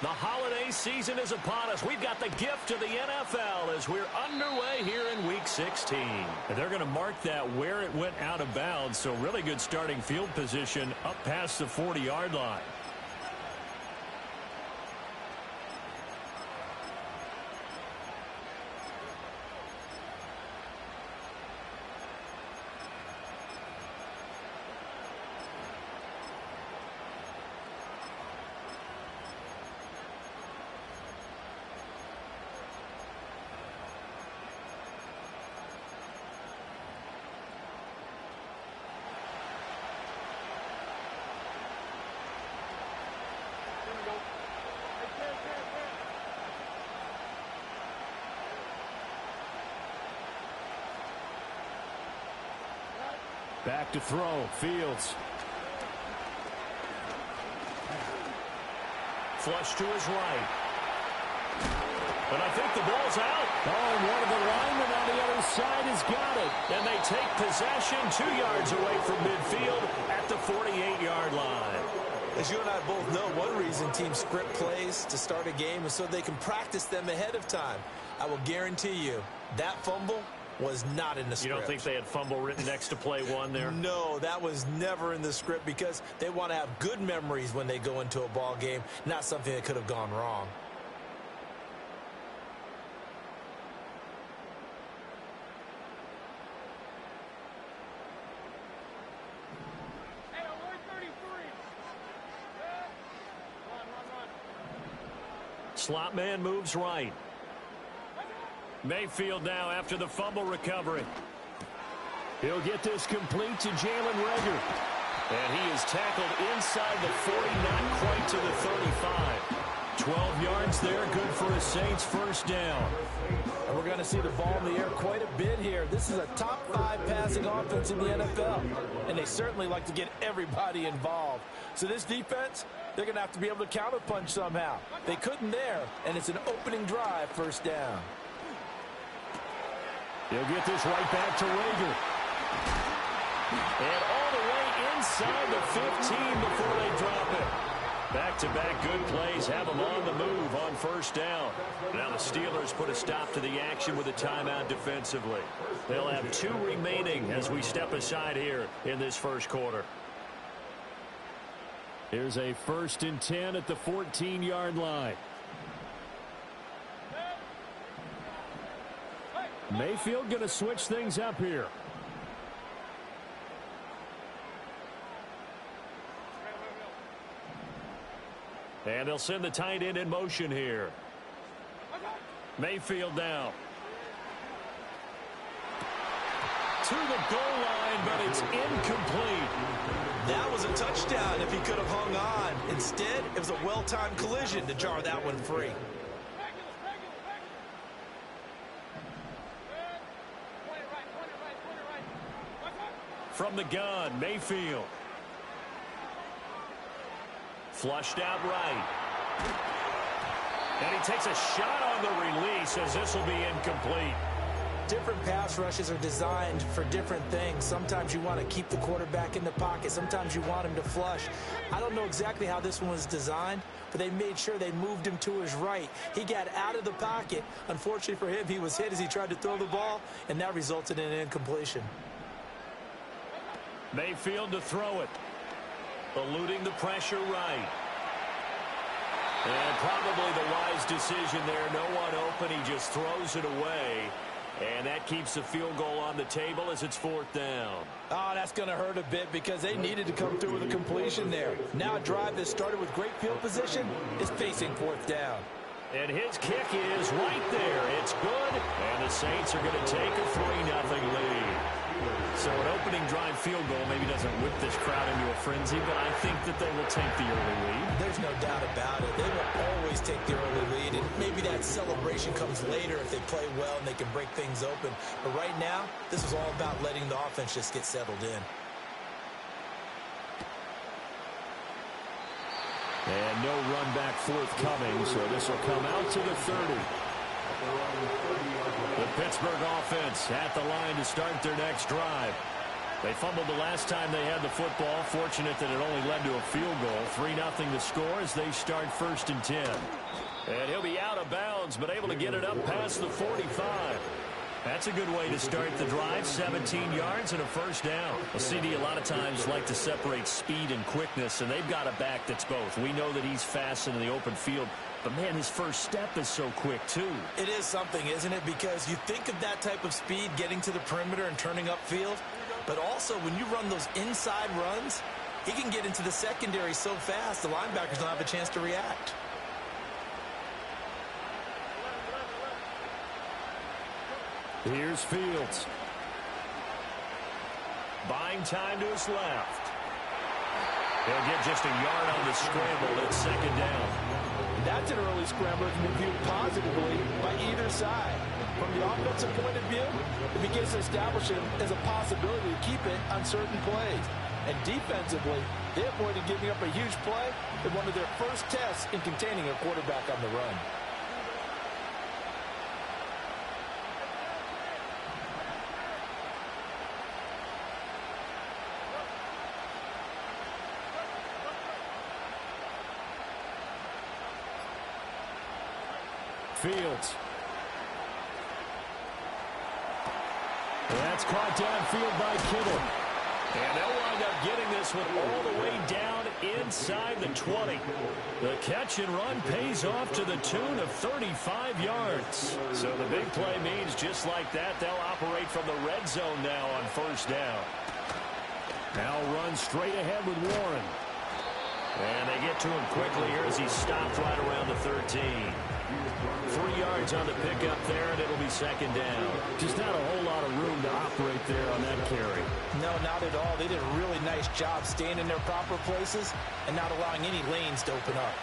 The holiday season is upon us. We've got the gift of the NFL as we're underway here in Week 16. And they're going to mark that where it went out of bounds, so really good starting field position up past the 40-yard line. Back to throw. Fields. Flush to his right. But I think the ball's out. Oh, and one of the linemen on the other side has got it. And they take possession 2 yards away from midfield at the 48-yard line. As you and I both know, one reason teams script plays to start a game is so they can practice them ahead of time. I will guarantee you that fumble was not in the script. You don't think they had fumble written next to play one there? No, that was never in the script because they want to have good memories when they go into a ball game, not something that could have gone wrong. Slot man moves right. Mayfield now after the fumble recovery. He'll get this complete to Jalen Reagor. And he is tackled inside the 40, not quite to the 35. 12 yards there, good for a Saints first down. And we're going to see the ball in the air quite a bit here. This is a top 5 passing offense in the NFL. And they certainly like to get everybody involved. So this defense, they're going to have to be able to counterpunch somehow. They couldn't there, and it's an opening drive, first down. He'll get this right back to Reagor. And all the way inside the 15 before they drop it. Back-to-back good plays have them on the move on first down. Now the Steelers put a stop to the action with a timeout defensively. They'll have 2 remaining as we step aside here in this first quarter. Here's a 1st and 10 at the 14-yard line. Mayfield going to switch things up here. And they'll send the tight end in motion here. Mayfield down. To the goal line, but it's incomplete. That was a touchdown if he could have hung on. Instead, it was a well-timed collision to jar that one free. From the gun, Mayfield. Flushed out right. And he takes a shot on the release as this will be incomplete. Different pass rushes are designed for different things. Sometimes you want to keep the quarterback in the pocket. Sometimes you want him to flush. I don't know exactly how this one was designed, but they made sure they moved him to his right. He got out of the pocket. Unfortunately for him, he was hit as he tried to throw the ball, and that resulted in an incompletion. Mayfield to throw it. Eluding the pressure right. And probably the wise decision there. No one open. He just throws it away. And that keeps the field goal on the table as it's 4th down. Oh, that's going to hurt a bit because they needed to come through with a completion there. Now a drive that started with great field position is facing 4th down. And his kick is right there. It's good. And the Saints are going to take a 3-0 lead. So an opening drive field goal maybe doesn't whip this crowd into a frenzy, but I think that they will take the early lead. There's no doubt about it. They will always take the early lead, and maybe that celebration comes later if they play well and they can break things open. But right now, this is all about letting the offense just get settled in. And no run back forthcoming, so this will come out to the 30. The Pittsburgh offense at the line to start their next drive. They fumbled the last time they had the football. Fortunate that it only led to a field goal. 3-0 the score as they start 1st and 10. And he'll be out of bounds, but able to get it up past the 45. That's a good way to start the drive. 17 yards and a 1st down. Well, CD a lot of times like to separate speed and quickness, and they've got a back that's both. We know that he's fast in the open field, but, man, his first step is so quick, too. It is something, isn't it? Because you think of that type of speed getting to the perimeter and turning upfield, but also when you run those inside runs, he can get into the secondary so fast the linebackers don't have a chance to react. Here's Fields. Buying time to his left. He'll get just a yard on the scramble. It's 2nd down. That's an early scrambler that can be viewed positively by either side. From the offensive point of view, it begins to establish it as a possibility to keep it on certain plays. And defensively, they avoided giving up a huge play in one of their first tests in containing a quarterback on the run. Fields. That's caught downfield by Kittle. And they'll wind up getting this one all the way down inside the 20. The catch and run pays off to the tune of 35 yards. So the big play means just like that, they'll operate from the red zone now on 1st down. Now run straight ahead with Warren. And they get to him quickly here as he stopped right around the 13. 3 yards on the pickup there, and it'll be 2nd down. Just not a whole lot of room to operate there on that carry. No, not at all. They did a really nice job staying in their proper places and not allowing any lanes to open up.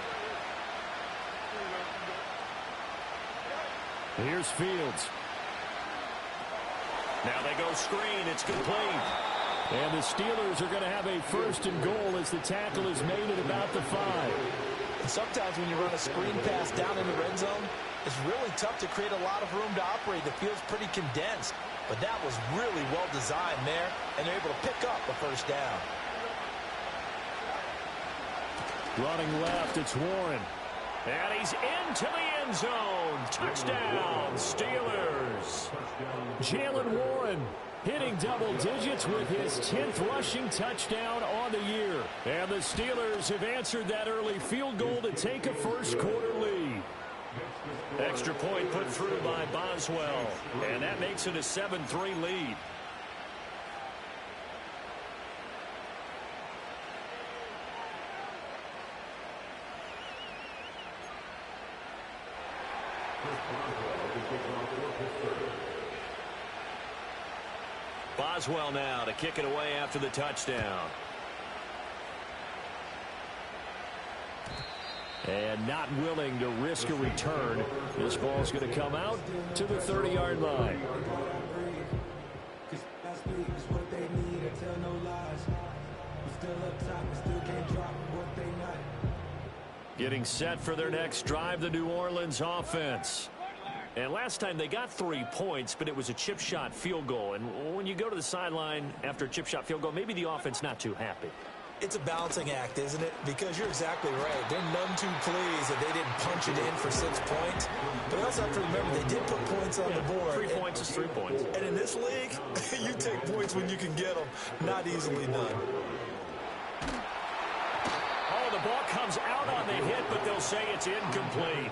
Here's Fields. Now they go screen. It's complete. And the Steelers are going to have a 1st and goal as the tackle is made at about the 5. And sometimes when you run a screen pass down in the red zone, it's really tough to create a lot of room to operate. The field's pretty condensed, but that was really well designed there, and they're able to pick up the 1st down. Running left, it's Warren. And he's into the end zone. Touchdown, Steelers. Jalen Warren hitting double digits with his 10th rushing touchdown on the year. And the Steelers have answered that early field goal to take a 1st quarter lead. Extra point put through by Boswell. And that makes it a 7-3 lead. Boswell now to kick it away after the touchdown. And not willing to risk a return. This ball's going to come out to the 30-yard line. Getting set for their next drive, the New Orleans offense. And last time they got 3 points, but it was a chip shot field goal. And when you go to the sideline after a chip shot field goal, maybe the offense not too happy. It's a balancing act, isn't it? Because you're exactly right. They're none too pleased that they didn't punch it in for 6 points. But you also have to remember they did put points on the board. 3 points is 3 points. And in this league, you take points when you can get them. Not easily done. The ball comes out on the hit, but they'll say it's incomplete.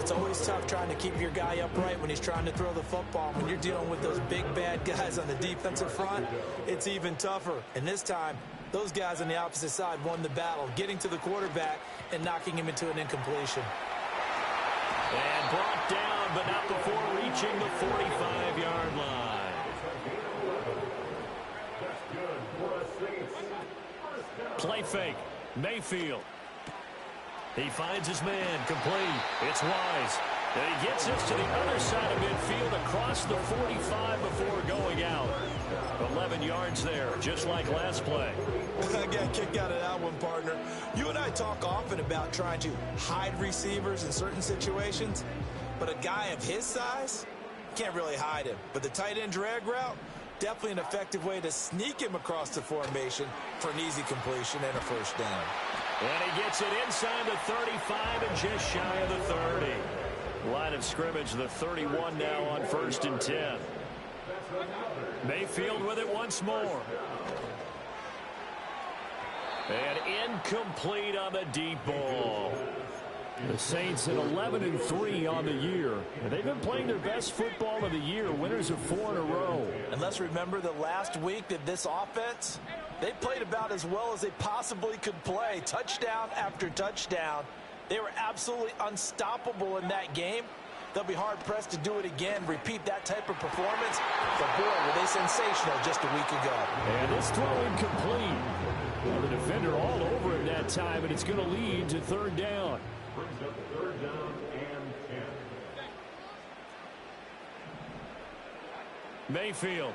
It's always tough trying to keep your guy upright when he's trying to throw the football. When you're dealing with those big, bad guys on the defensive front, it's even tougher. And this time, those guys on the opposite side won the battle, getting to the quarterback and knocking him into an incompletion. And brought down, but not before reaching the 45-yard line. Play fake. Mayfield. He finds his man, complete. It's Wise. And he gets us to the other side of midfield across the 45 before going out. 11 yards there, just like last play. I got kicked out of that one, partner. You and I talk often about trying to hide receivers in certain situations, but a guy of his size can't really hide him. But the tight end drag route, Definitely an effective way to sneak him across the formation for an easy completion and a first down. And he gets it inside the 35 and just shy of the 30. Line of scrimmage, the 31 now on 1st and 10. Mayfield with it once more. And incomplete on the deep ball. The Saints at 11-3 on the year. And they've been playing their best football of the year, winners of 4 in a row. And let's remember that last week that this offense, they played about as well as they possibly could play. Touchdown after touchdown. They were absolutely unstoppable in that game. They'll be hard-pressed to do it again, repeat that type of performance. But, boy, were they sensational just a week ago. And this throw incomplete. Well, the defender all over it that time, and it's going to lead to 3rd down. Brings up 3rd down and 10. Mayfield.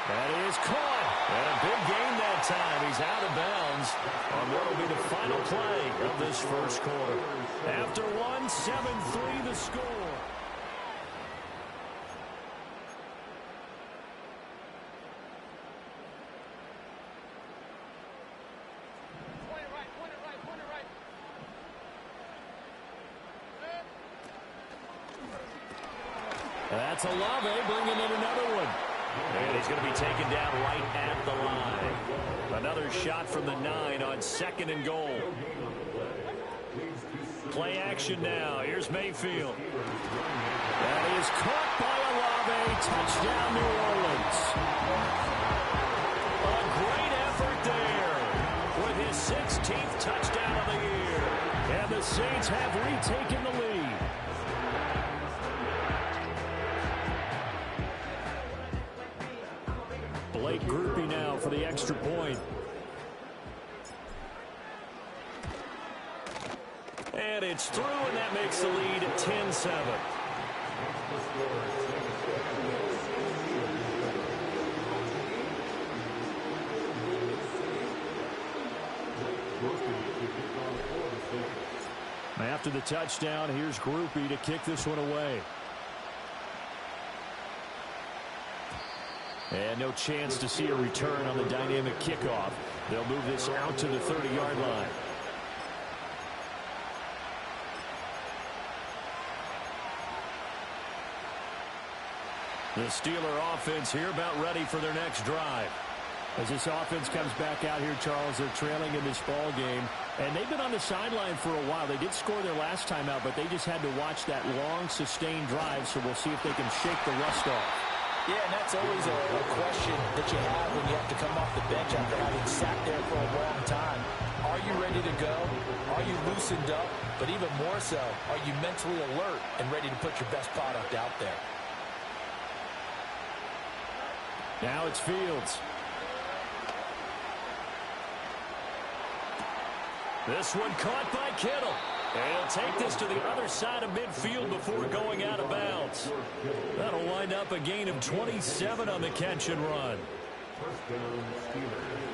That is caught. And a big gain that time. He's out of bounds on what will be the final play of this first quarter. After 7-3 the score. That's Olave bringing in another one. And he's going to be taken down right at the line. Another shot from the 9 on 2nd and goal. Play action now. Here's Mayfield. That is caught by Olave. Touchdown, New Orleans. A great effort there with his 16th touchdown of the year. And the Saints have retaken the lead. Blake Groupie now for the extra point. And it's through, and that makes the lead at 10-7. After the touchdown, here's Groupie to kick this one away. And no chance to see a return on the dynamic kickoff. They'll move this out to the 30-yard line. The Steeler offense here about ready for their next drive. As this offense comes back out here, Charles, they're trailing in this ball game. And they've been on the sideline for a while. They did score their last time out, but they just had to watch that long, sustained drive. So we'll see if they can shake the rust off. Yeah, and that's always a question that you have when you have to come off the bench after having sat there for a long time. Are you ready to go? Are you loosened up? But even more so, are you mentally alert and ready to put your best product out there? Now it's Fields. This one caught by Kittle. And he'll take this to the other side of midfield before going out of bounds. That'll wind up a gain of 27 on the catch and run. First down, Steelers.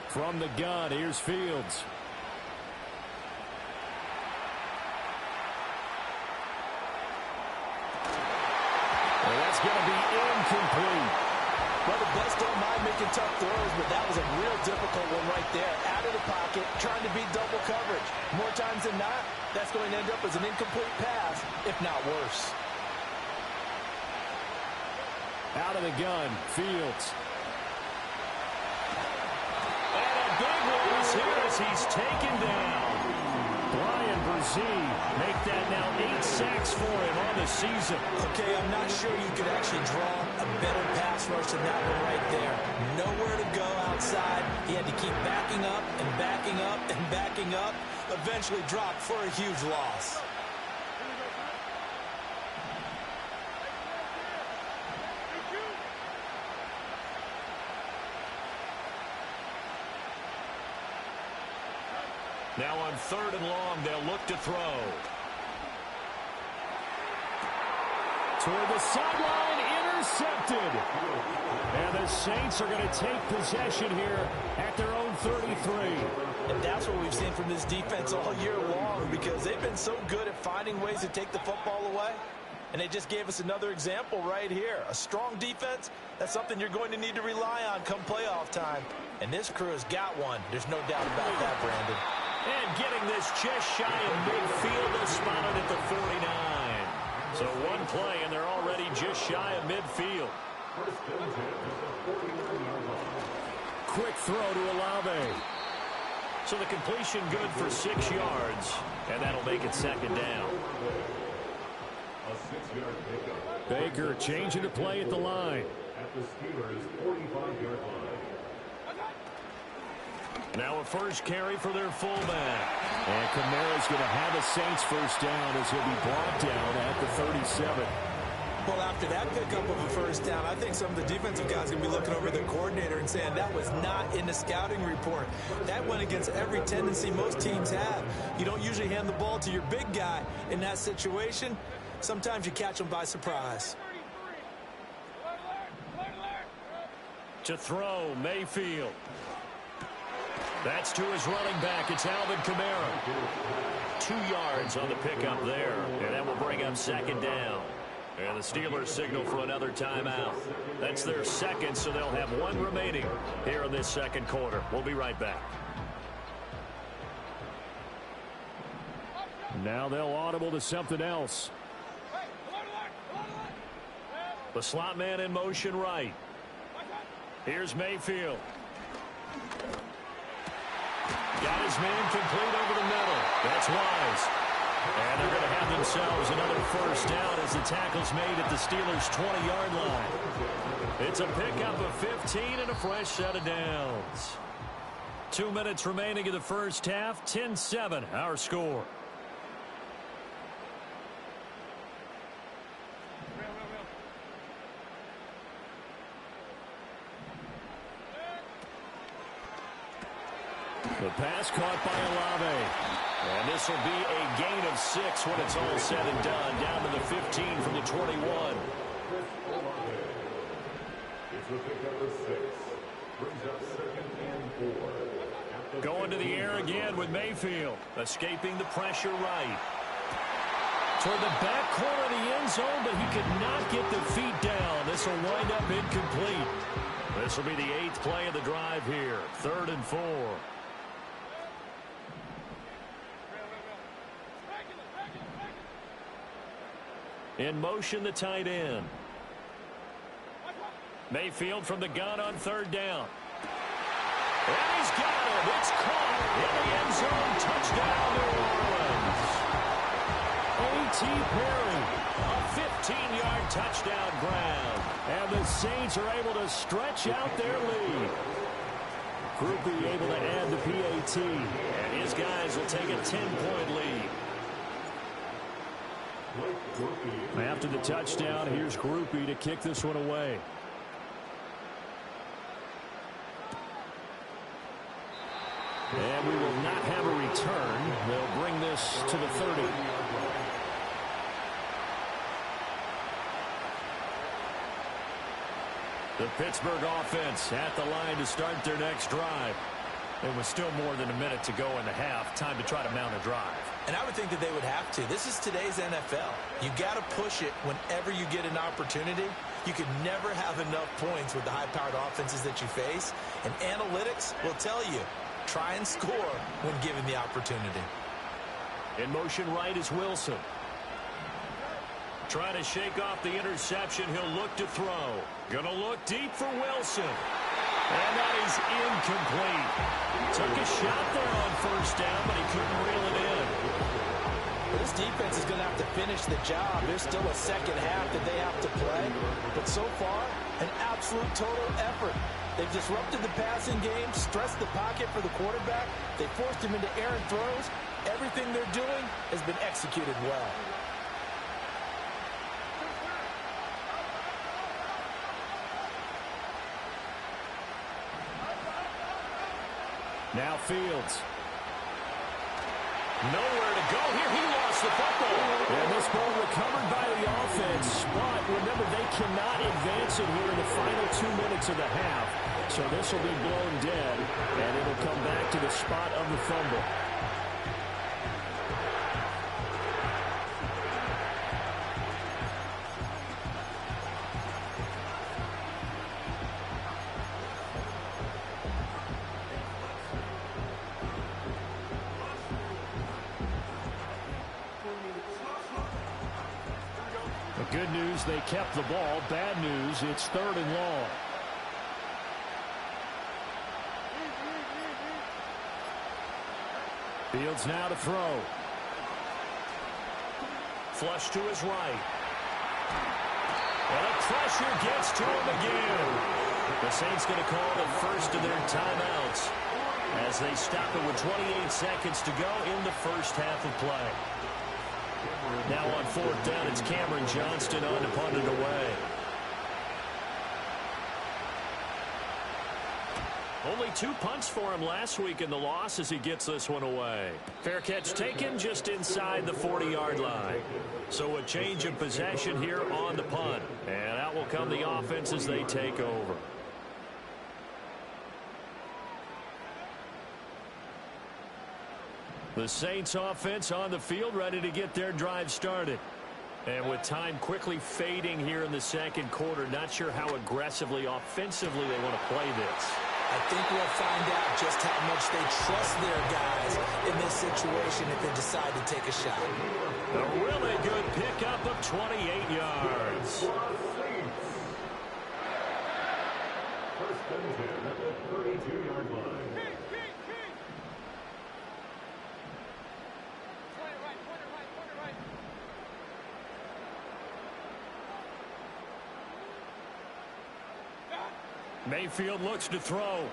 From the gun, here's Fields. That's going to be incomplete. Well, the best don't mind making tough throws, but that was a real difficult one right there. Out of the pocket, trying to beat double coverage. More times than not, that's going to end up as an incomplete pass, if not worse. Out of the gun, Fields. And a big loss here as he's taken down. Brian Brzee make that now 8 sacks for him on the season. Okay, I'm not sure you could actually draw a better pass rush than that one right there. Nowhere to go outside. He had to keep backing up and backing up and backing up. Eventually dropped for a huge loss. Now on 3rd and long, they'll look to throw. Toward the sideline, Intercepted. And the Saints are going to take possession here at their own 33. And that's what we've seen from this defense all year long, because they've been so good at finding ways to take the football away. And they just gave us another example right here. A strong defense, that's something you're going to need to rely on come playoff time. And this crew has got one. There's no doubt about that, Brandon. And getting this just shy of midfield, they're spotted at the 49. So one play, and they're already just shy of midfield. Quick throw to Olave. So the completion good for 6 yards, and that'll make it second down. Baker changing to play at the line. At the Steelers' 45-yard line. Now a first carry for their fullback. And Kamara's going to have a Saints first down as he'll be brought down at the 37. Well, after that pickup of a first down, I think some of the defensive guys are going to be looking over their coordinator and saying that was not in the scouting report. That went against every tendency most teams have. You don't usually hand the ball to your big guy in that situation. Sometimes you catch them by surprise. To throw, Mayfield. That's to his running back. It's Alvin Kamara. 2 yards on the pickup there, and that will bring up second down. And the Steelers signal for another timeout. That's their second, so they'll have one remaining here in this second quarter. We'll be right back. Now they'll audible to something else. The slot man in motion right. Here's Mayfield. Got his man complete over the middle. That's wise. And they're going to have themselves another first down as the tackle's made at the Steelers' 20-yard line. It's a pickup of 15 and a fresh set of downs. 2 minutes remaining in the first half. 10-7, our score. The pass caught by Olave. And this will be a gain of 6 when it's all said and done. Down to the 15 from the 21. It's a pickup of 6. Brings up 2nd and 4. Going to the air again with Mayfield. Escaping the pressure right. Toward the back corner of the end zone, but he could not get the feet down. This will wind up incomplete. This will be the 8th play of the drive here. 3rd and 4. In motion, the tight end. Mayfield from the gun on 3rd down. And he's got it. It's caught in the end zone. Touchdown, New Orleans. A.T. Perry, a 15-yard touchdown grab. And the Saints are able to stretch out their lead. Groupie able to add the PAT. And his guys will take a 10-point lead. After the touchdown, here's Groupie to kick this one away. And we will not have a return. They'll bring this to the 30. The Pittsburgh offense at the line to start their next drive. There was still more than a minute to go in the half. Time to try to mount a drive. And I would think that they would have to. This is today's NFL. You got to push it whenever you get an opportunity. You can never have enough points with the high-powered offenses that you face. And analytics will tell you, try and score when given the opportunity. In motion right is Wilson. Trying to shake off the interception. He'll look to throw. Gonna look deep for Wilson. And that is incomplete. Took a shot there on 1st down, but he couldn't reel it in. This defense is going to have to finish the job. There's still a second half that they have to play. But so far, an absolute total effort. They've disrupted the passing game, stressed the pocket for the quarterback. They forced him into errant throws. Everything they're doing has been executed well. Now Fields. Nowhere to go here. He lost lost the football. And this ball recovered by the offense, but remember, they cannot advance it here in the final 2 minutes of the half. So this will be blown dead, and it'll come back to the spot of the fumble. The good news, they kept the ball. Bad news, it's 3rd and long. Fields now to throw. Flush to his right. And the pressure gets to him again. The Saints going to call the first of their timeouts as they stop it with 28 seconds to go in the first half of play. Now on 4th down, it's Cameron Johnston on to punt it away. Only 2 punts for him last week in the loss as he gets this one away. Fair catch taken just inside the 40-yard line. So a change of possession here on the punt. And out will come the offense as they take over. The Saints offense on the field ready to get their drive started. And with time quickly fading here in the second quarter, not sure how aggressively, offensively they want to play this. I think we'll find out just how much they trust their guys in this situation if they decide to take a shot. A really good pickup of 28 yards. First and 10 at the 32-yard line. Mayfield looks to throw.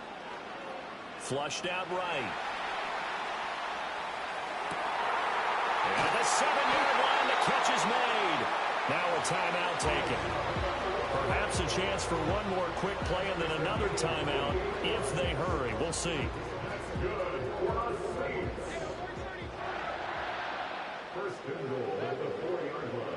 Flushed out right. And the 7-yard line, the catch is made. Now a timeout taken. Perhaps a chance for one more quick play and then another timeout if they hurry. We'll see. That's good for the Saints. First and goal at the 40-yard line.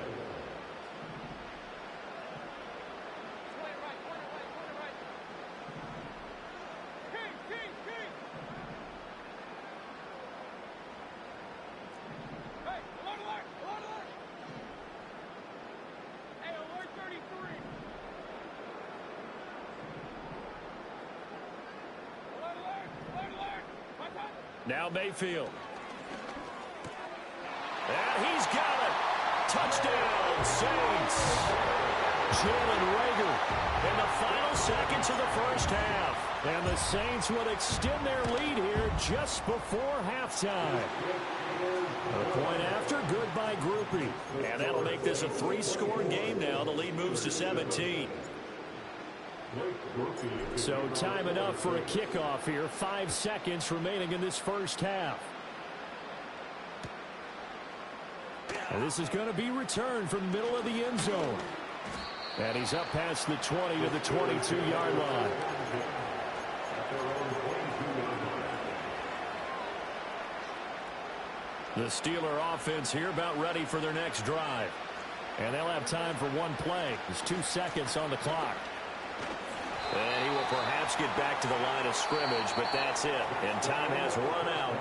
Now Mayfield. And he's got it. Touchdown, Saints. Jalen Reagor in the final seconds of the first half. And the Saints will extend their lead here just before halftime. A point after, good by Groupie. And that'll make this a 3-score game now. The lead moves to 17. So time enough for a kickoff here. 5 seconds remaining in this first half. And this is going to be returned from the middle of the end zone. And he's up past the 20 to the 22-yard line. The Steeler offense here about ready for their next drive. And they'll have time for one play. There's 2 seconds on the clock. And he will perhaps get back to the line of scrimmage, but that's it. And time has run out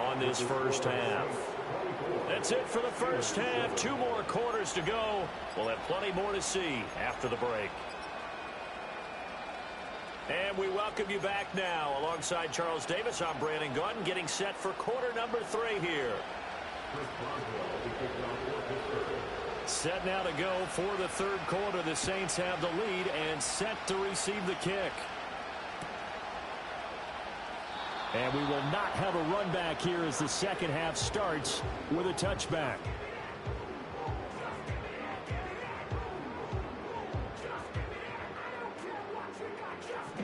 on this first half. That's it for the first half. 2 more quarters to go. We'll have plenty more to see after the break. And we welcome you back now. Alongside Charles Davis, I'm Brandon Gunn, getting set for quarter number 3 here. Set now to go for the third quarter. The Saints have the lead and set to receive the kick. And we will not have a run back here as the second half starts with a touchback.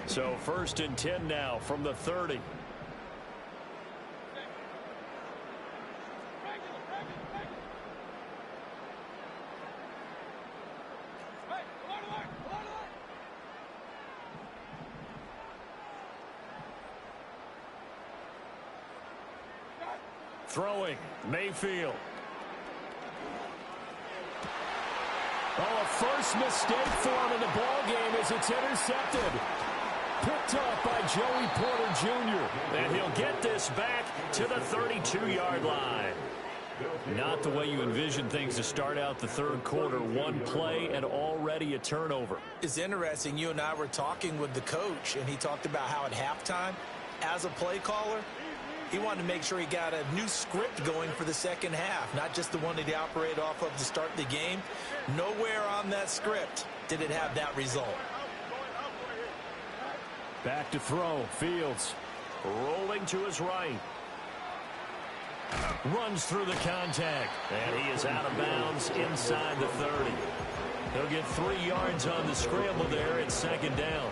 So 1st and 10 now from the 30. Throwing, Mayfield. Oh, a first mistake for him in the ball game as it's intercepted. Picked up by Joey Porter Jr. And he'll get this back to the 32-yard line. Not the way you envision things to start out the third quarter. One play and already a turnover. It's interesting. You and I were talking with the coach, and he talked about how at halftime, as a play caller, he wanted to make sure he got a new script going for the second half, not just the one that he operated off of to start the game. Nowhere on that script did it have that result. Back to throw. Fields rolling to his right. Runs through the contact. And he is out of bounds inside the 30. He'll get 3 yards on the scramble there at second down.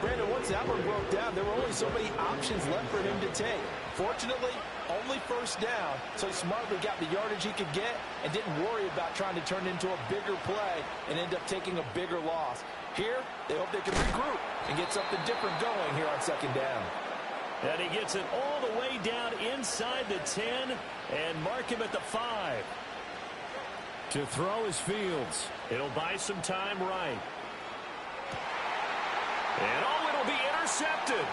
Brandon, once that one broke down, there were only so many options left for him to take. Fortunately, only first down, so he smartly got the yardage he could get and didn't worry about trying to turn it into a bigger play and end up taking a bigger loss. Here, they hope they can regroup and get something different going here on second down. And he gets it all the way down inside the 10 and mark him at the 5. to throw is Fields. It'll buy some time right. And oh, it'll be intercepted.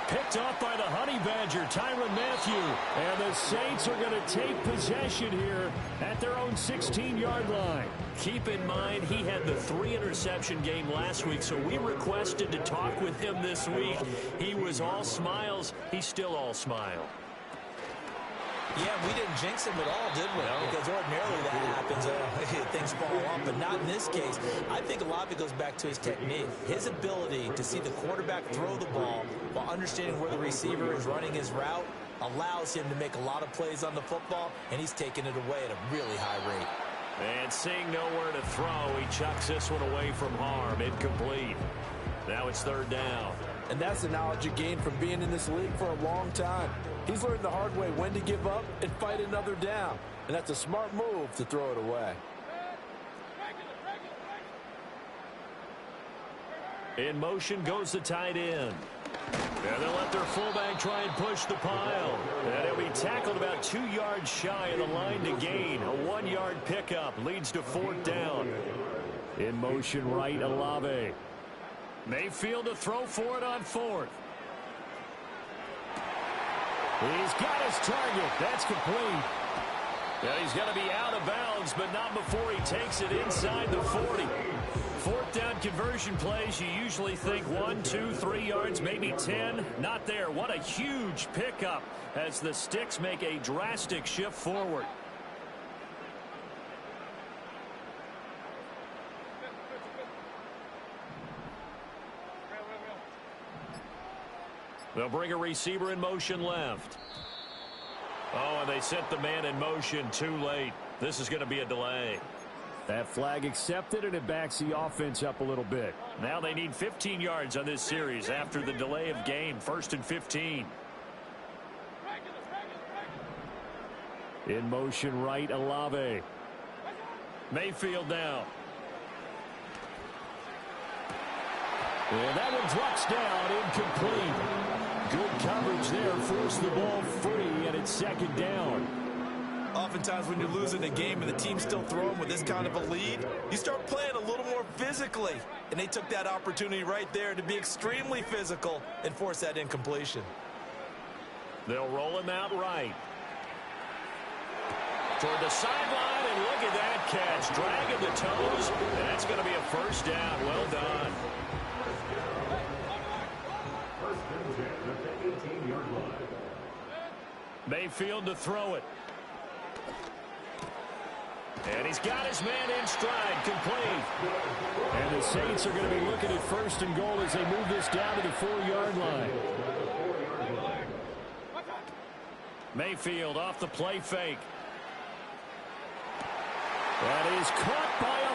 Picked off by the Honey Badger, Tyrann Mathieu. And the Saints are going to take possession here at their own 16-yard line. Keep in mind, he had the 3-interception game last week, so we requested to talk with him this week. He was all smiles. He's still all smile. Yeah, we didn't jinx him at all, did we? No. Because ordinarily that happens. Things fall off, but not in this case. I think a lot of it goes back to his technique. His ability to see the quarterback throw the ball while understanding where the receiver is running his route allows him to make a lot of plays on the football, and he's taking it away at a really high rate. And seeing nowhere to throw, he chucks this one away from harm. Incomplete. Now it's third down. And that's the knowledge you gain from being in this league for a long time. He's learned the hard way when to give up and fight another down. And that's a smart move to throw it away. In motion goes the tight end. And they'll let their fullback try and push the pile. And he'll be tackled about 2 yards shy of the line to gain. A 1-yard pickup leads to fourth down. In motion right, Olave. Mayfield to throw for it on fourth. He's got his target. That's complete. Yeah, he's going to be out of bounds, but not before he takes it inside the 40. Fourth down conversion plays, you usually think 1, 2, 3 yards, maybe 10. Not there. What a huge pickup as the Sticks make a drastic shift forward. They'll bring a receiver in motion left. Oh, and they sent the man in motion too late. This is going to be a delay. That flag accepted, and it backs the offense up a little bit. Now they need 15 yards on this series after the delay of game. 1st and 15. In motion right, Olave. Mayfield now. And that one drops down, incomplete. Good coverage there, forced the ball free, and it's second down. Oftentimes when you're losing a game and the team's still throwing with this kind of a lead, you start playing a little more physically. And they took that opportunity right there to be extremely physical and force that incompletion. They'll roll him out right. Toward the sideline, and look at that catch. Dragging the toes, and that's going to be a first down. Well done. Mayfield to throw it. And he's got his man in stride, complete. And the Saints are going to be looking at 1st and goal as they move this down to the 4-yard line. Mayfield off the play fake. That is caught by